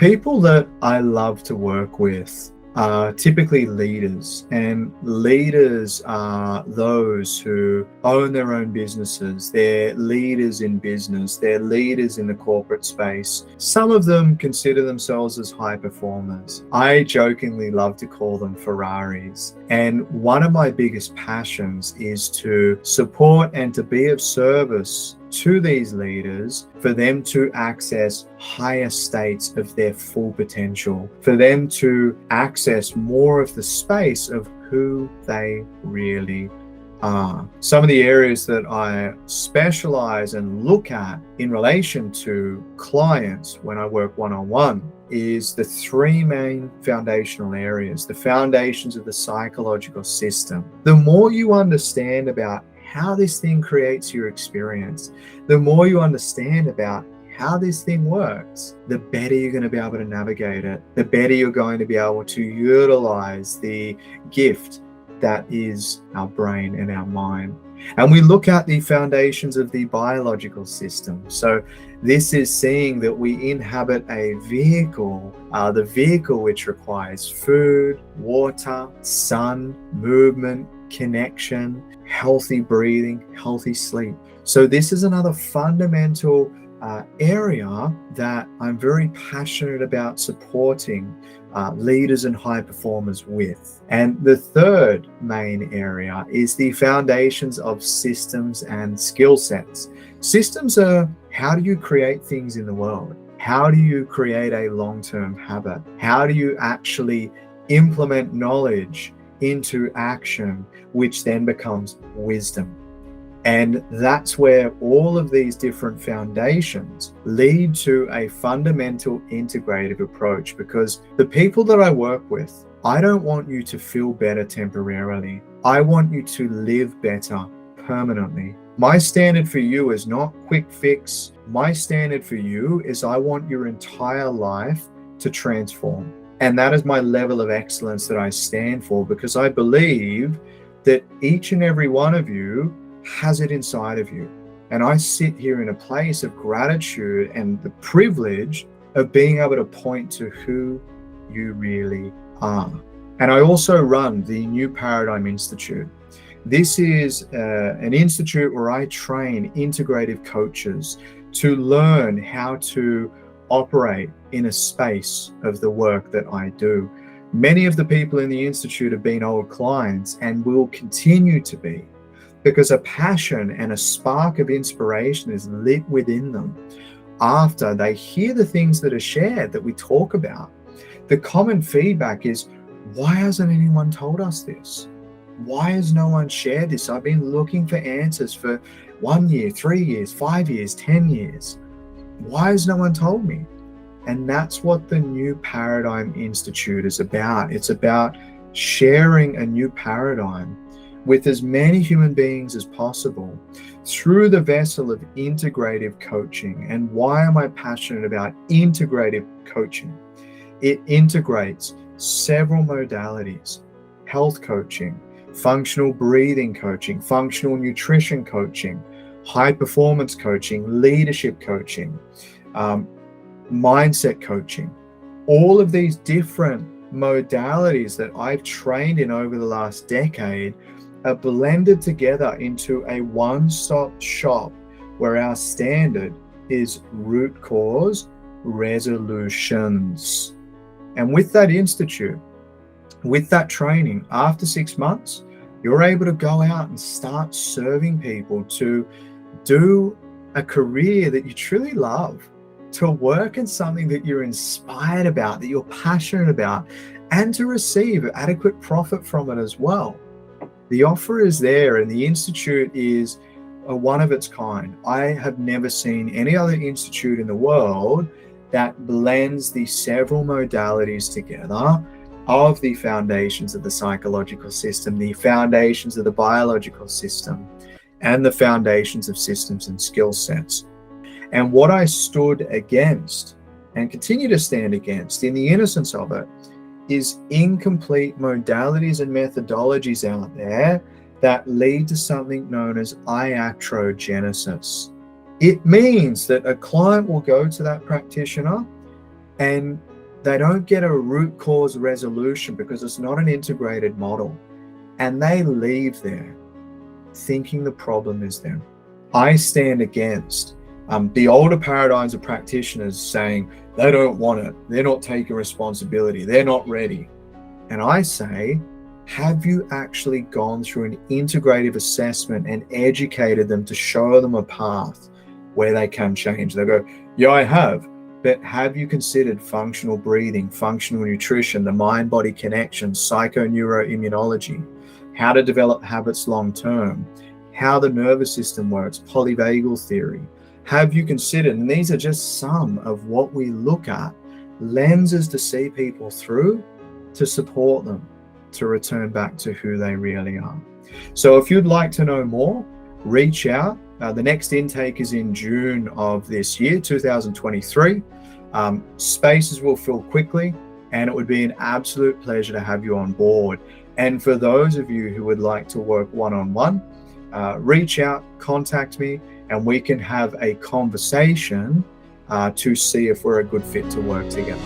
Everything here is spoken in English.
people that I love to work with are typically leaders, and leaders are those who own their own businesses. They're leaders in business, they're leaders in the corporate space. Some of them consider themselves as high performers. I jokingly love to call them Ferraris. And one of my biggest passions is to support and to be of service to these leaders for them to access higher states of their full potential, for them to access more of the space of who they really are. Some of the areas that I specialize and look at in relation to clients when I work one-on-one is the three main foundational areas, the foundations of the psychological system. The more you understand about how this thing creates your experience, the more you understand about how this thing works, the better you're going to be able to navigate it, the better you're going to be able to utilize the gift that is our brain and our mind. And we look at the foundations of the biological system. So this is seeing that we inhabit a vehicle, the vehicle which requires food, water, sun, movement, connection, healthy breathing, healthy sleep. So this is another fundamental area that I'm very passionate about supporting leaders and high performers with. And the third main area is the foundations of systems and skill sets. Systems are how do you create things in the world? How do you create a long-term habit? How do you actually implement knowledge into action, which then becomes wisdom? And that's where all of these different foundations lead to a fundamental integrative approach, because the people that I work with, I don't want you to feel better temporarily. I want you to live better permanently. My standard for you is not quick fix. My standard for you is I want your entire life to transform. And that is my level of excellence that I stand for, because I believe that each and every one of you has it inside of you. And I sit here in a place of gratitude and the privilege of being able to point to who you really are. And I also run the New Paradigm Institute. This is an institute where I train integrative coaches to learn how to operate in a space of the work that I do. Many of the people in the institute have been old clients and will continue to be, because a passion and a spark of inspiration is lit within them after they hear the things that are shared, that we talk about. The common feedback is, why hasn't anyone told us this? Why has no one shared this? I've been looking for answers for 1 year, 3 years, 5 years, 10 years. Why has no one told me? And that's what the New Paradigm Institute is about. It's about sharing a new paradigm with as many human beings as possible through the vessel of integrative coaching. And why am I passionate about integrative coaching? It integrates several modalities: health coaching, functional breathing coaching, functional nutrition coaching, high performance coaching, leadership coaching, mindset coaching. All of these different modalities that I've trained in over the last decade are blended together into a one-stop shop where our standard is root cause resolutions. And with that institute, with that training, after 6 months, you're able to go out and start serving people to do a career that you truly love, to work in something that you're inspired about, that you're passionate about, and to receive adequate profit from it as well. The offer is there, and the institute is one of its kind. I have never seen any other institute in the world that blends the several modalities together of the foundations of the psychological system, the foundations of the biological system, and the foundations of systems and skill sets. And what I stood against and continue to stand against in the innocence of it is incomplete modalities and methodologies out there that lead to something known as iatrogenesis. It means that a client will go to that practitioner and They don't get a root cause resolution because it's not an integrated model. And they leave there thinking the problem is them. I stand against the older paradigms of practitioners saying they don't want it, they're not taking responsibility, they're not ready. And I say, have you actually gone through an integrative assessment and educated them to show them a path where they can change? They go, yeah, I have. But have you considered functional breathing, functional nutrition, the mind-body connection, psychoneuroimmunology, how to develop habits long-term, how the nervous system works, polyvagal theory? Have you considered, and these are just some of what we look at, lenses to see people through to support them to return back to who they really are. So if you'd like to know more, reach out. The next intake is in June of this year, 2023. Spaces will fill quickly, and it would be an absolute pleasure to have you on board. And for those of you who would like to work one-on-one, reach out, contact me, and we can have a conversation to see if we're a good fit to work together.